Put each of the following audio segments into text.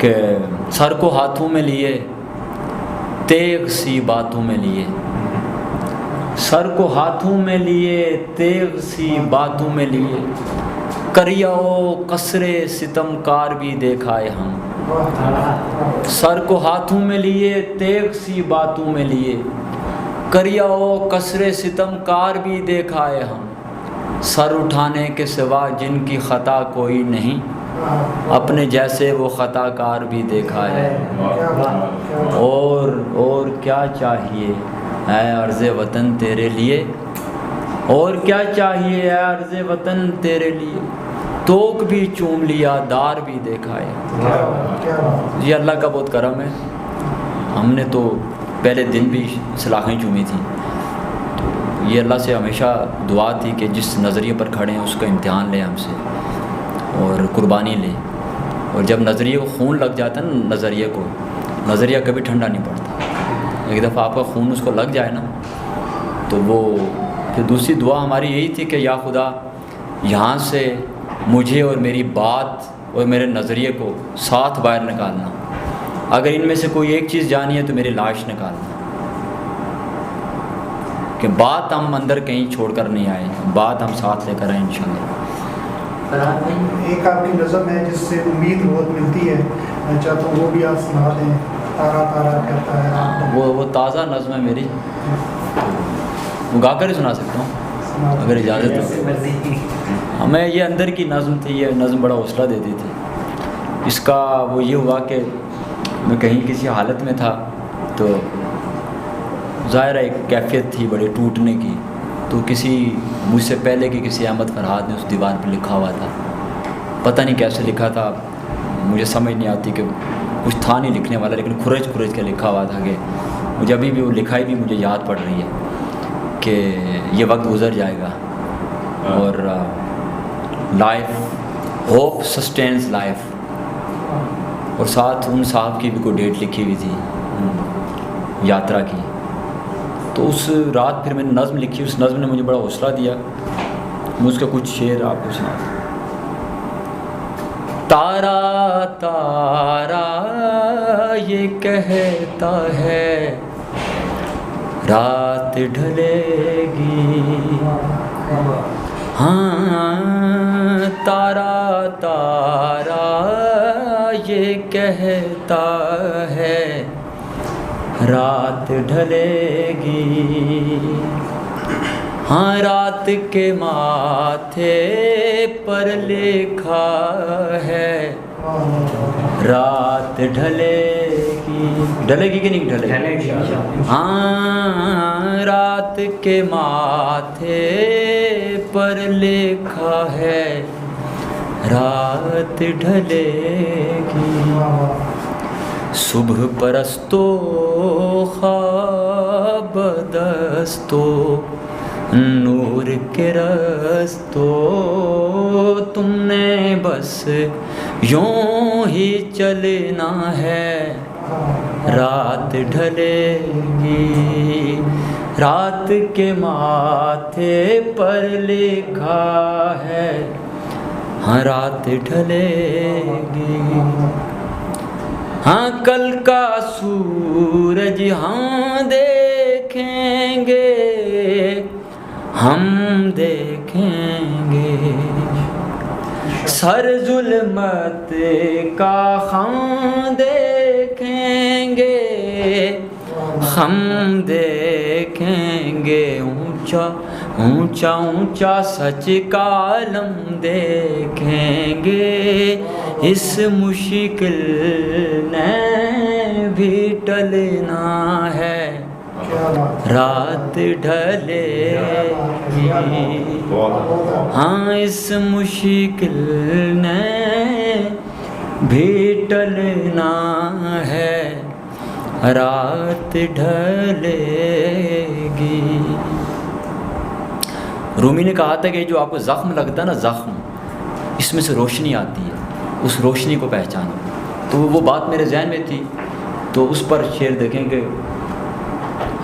کہ سر کو ہاتھوں میں لیے تیغ سی باتوں میں لیے، سر کو ہاتھوں میں لیے تیغ سی باتوں میں لیے، کریا و قصر ستم کار بھی دیکھائے ہم، سر کو ہاتھوں میں لیے تیغ سی باتوں میں لیے، کریا و قصر ستم کار بھی دیکھائے ہم، سر اٹھانے کے سوا جن کی خطا کوئی نہیں، اپنے جیسے وہ خطا کار بھی دیکھا ہے۔ اور کیا چاہیے اے عرض وطن تیرے لیے، اور کیا چاہیے اے عرض وطن تیرے لیے، توک بھی چوم لیا دار بھی دیکھا ہے۔ یہ اللہ کا بہت کرم ہے، ہم نے تو پہلے دن بھی سلاخیں چومی تھیں، تو یہ اللہ سے ہمیشہ دعا تھی کہ جس نظریے پر کھڑے ہیں اس کا امتحان لیں ہم سے اور قربانی لیں، اور جب نظریے کو خون لگ جاتا ہے نا، نظریہ کبھی ٹھنڈا نہیں پڑتا، ایک دفعہ آپ کا خون اس کو لگ جائے نا تو وہ پھر دوسری دعا ہماری یہی تھی کہ یا خدا یہاں سے مجھے اور میری بات اور میرے نظریے کو ساتھ باہر نکالنا، اگر ان میں سے کوئی ایک چیز جانی ہے تو میری لاش نکالنا، کہ بات ہم اندر کہیں چھوڑ کر نہیں آئے، بات ہم ساتھ لے کر آئیں انشاءاللہ۔ ایک آپ کی نظم ہے جس سے امید بہت ملتی ہے، میں چاہتا ہوں وہ بھی آپ سنا دیں، تارا تارا کہتا ہے رات۔ وہ تازہ نظم ہے میری، وہ گا کر ہی سنا سکتا ہوں اگر اجازت ہو۔ ہمیں یہ اندر کی نظم تھی، یہ نظم بڑا حوصلہ دیتی تھی۔ اس کا وہ یہ ہوا کہ میں کہیں کسی حالت میں تھا تو ظاہر ہے ایک کیفیت تھی بڑے ٹوٹنے کی، تو مجھ سے پہلے کی کسی احمد فرحات نے اس دیوار پہ لکھا ہوا تھا، پتہ نہیں کیسے لکھا تھا، مجھے سمجھ نہیں آتی کہ کچھ تھا نہیں لکھنے والا، لیکن کھرچ کے لکھا ہوا تھا کہ مجھے ابھی بھی وہ لکھائی بھی مجھے یاد پڑ رہی ہے کہ یہ وقت گزر جائے گا اور لائف ہوپ سسٹینز لائف، اور ساتھ ان صاحب کی بھی کوئی ڈیٹ لکھی ہوئی تھی یاترا کی۔ تو اس رات پھر میں نے نظم لکھی، اس نظم نے مجھے بڑا حوصلہ دیا، میں اس کا کچھ شعر آپ کو سنا۔ تارا تارا یہ کہتا ہے رات ڈھلے گی، ہاں تارا تارا یہ کہتا ہے رات ڈھلے گی، ہاں رات کے ماتھے پر لکھا ہے رات ڈھلے گی کہ نہیں ڈھلے گی، ہاں رات کے ماتھے پر لکھا ہے رات ڈھلے گی، صبح پرستو خواب دستو نور کے رستو، تم نے بس یوں ہی چلنا ہے رات ڈھلے گی، رات کے ماتھے پر لکھا ہے ہاں رات ڈھلے گی، ہاں کل کا سورج ہم دیکھیں گے، ہم دیکھیں گے، سر ظلمت کا ہم دیکھیں گے، ہم دیکھیں گے، اونچا اونچا اونچا سچ کا عالم دیکھیں گے، اس مشکل نے بھی ٹلنا ہے رات ڈھلے گی، ہاں اس مشکل نے بھی ٹلنا ہے رات ڈھلے گی۔ رومی نے کہا تھا کہ جو آپ کو زخم لگتا ہے نا، زخم، اس میں سے روشنی آتی ہے، اس روشنی کو پہچانو، تو وہ بات میرے ذہن میں تھی، تو اس پر شعر دیکھیں کہ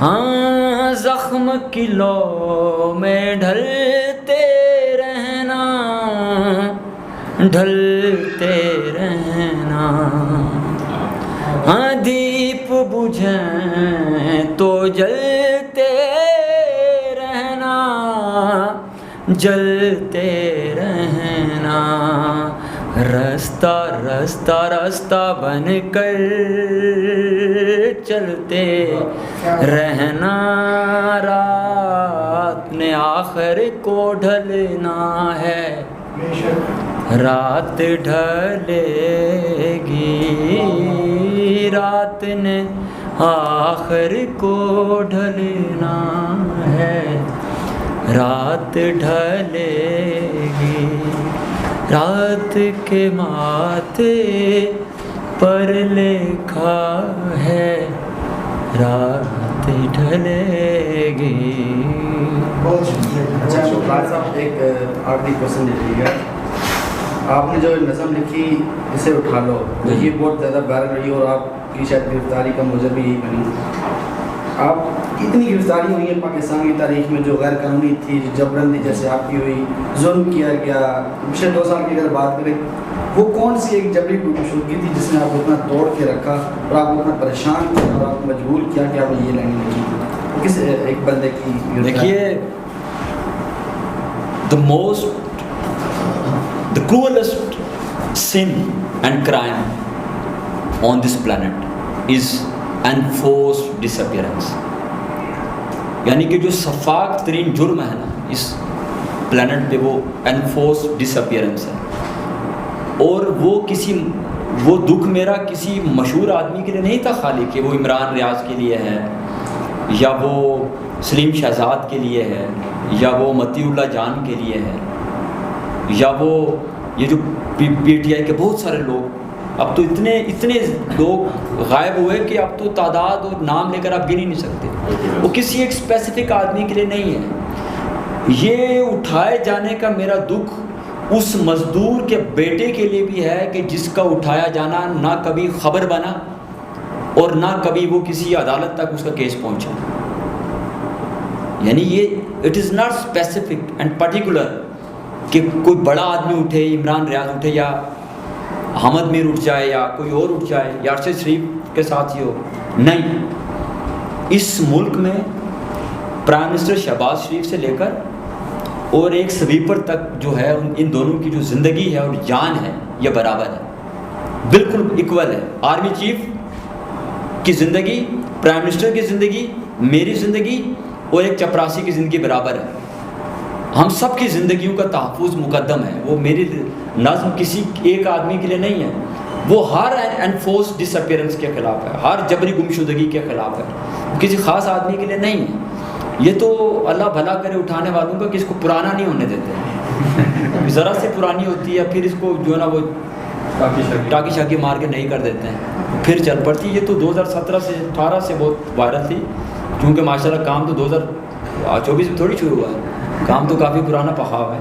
ہاں زخم کی لو میں ڈھلتے رہنا، ڈھلتے رہنا، ہاں دیپ بجھیں تو جلتے رہنا، جلتے رہنا، رستہ رستہ رستہ بن کر چلتے رہنا، رات نے آخر کو ڈھلنا ہے، رات ڈھلے گی، رات نے آخر کو ڈھلنا ہے، رات ڈھلے گی، رات کے ماتھے پر لکھا ہے، رات ڈھلے گی۔ بہت شکریہ۔ اچھا قاری صاحب، ایک آخری کوشچن دے دیجیے گا، آپ نے جو نظم لکھی اسے اٹھا لو، یہ بہت زیادہ وائرل رہی اور آپ کی شاید گرفتاری کا موجب بھی یہی بنی۔ آپ اتنی گرفتاری ہوئی ہے پاکستان کی تاریخ میں جو غیر قانونی تھی، جبرن جیسے آپ کی ہوئی، ظلم کیا گیا، پچھلے 2 سال کی اگر بات کریں، وہ کون سی ایک جبری گمشدگی تھی جس نے آپ کو اتنا توڑ کے رکھا اور آپ کو اتنا پریشان کیا اور آپ کو مجبور کیا کہ آپ نے یہ لائن لکھی؟ کس ایک بندے کی؟ دیکھیے، the cruelest sin and crime on this planet is enforced disappearance، یعنی کہ جو شفاق ترین جرم ہے نا اس پلانٹ پہ، وہ enforced disappearance ہے۔ اور وہ دکھ میرا کسی مشہور آدمی کے لیے نہیں تھا خالی، کہ وہ عمران ریاض کے لیے ہے، یا وہ سلیم شہزاد کے لیے ہے، یا وہ متی اللہ جان کے لیے ہے، یا وہ یہ جو پی ٹی آئی کے بہت سارے لوگ، اب تو اتنے لوگ غائب ہوئے کہ اب تو تعداد اور نام لے کر آپ گن ہی نہیں سکتے۔ وہ کسی ایک اسپیسیفک آدمی کے لیے نہیں ہے۔ یہ اٹھائے جانے کا میرا دکھ اس مزدور کے بیٹے کے لیے بھی ہے کہ جس کا اٹھایا جانا نہ کبھی خبر بنا اور نہ کبھی وہ کسی عدالت تک اس کا کیس پہنچا۔ یعنی یہ it is not specific and particular کہ کوئی بڑا آدمی اٹھے، عمران ریاض اٹھے، یا حامد میر اٹھ جائے، یا کوئی اور اٹھ جائے، یا ارشد شریف کے ساتھ ہی ہو۔ نہیں، اس ملک میں پرائم منسٹر شہباز شریف سے لے کر اور ایک سویپر تک جو ہے، ان دونوں کی جو زندگی ہے اور جان ہے یہ برابر ہے، بالکل ایکول ہے۔ آرمی چیف کی زندگی، پرائم منسٹر کی زندگی، میری زندگی اور ایک چپراسی کی زندگی برابر ہے۔ ہم سب کی زندگیوں کا تحفظ مقدم ہے۔ وہ میری نظم کسی ایک آدمی کے لیے نہیں ہے، وہ ہر انفورس ڈس اپیئرنس کے خلاف ہے، ہر جبری گمشدگی کے خلاف ہے، کسی خاص آدمی کے لیے نہیں ہے۔ یہ تو اللہ بھلا کرے اٹھانے والوں کا کہ اس کو پرانا نہیں ہونے دیتے، ذرا سے پرانی ہوتی ہے پھر اس کو جو ہے نا وہ ٹاکی شاکی مار کے نہیں کر دیتے ہیں، پھر چل پڑتی۔ یہ تو 2017 سے 18 سے بہت وائرل تھی، کیونکہ ماشاءاللہ کام تو 2024 میں تھوڑی شروع ہوا ہے، کام تو کافی پرانا پخا ہوا ہے۔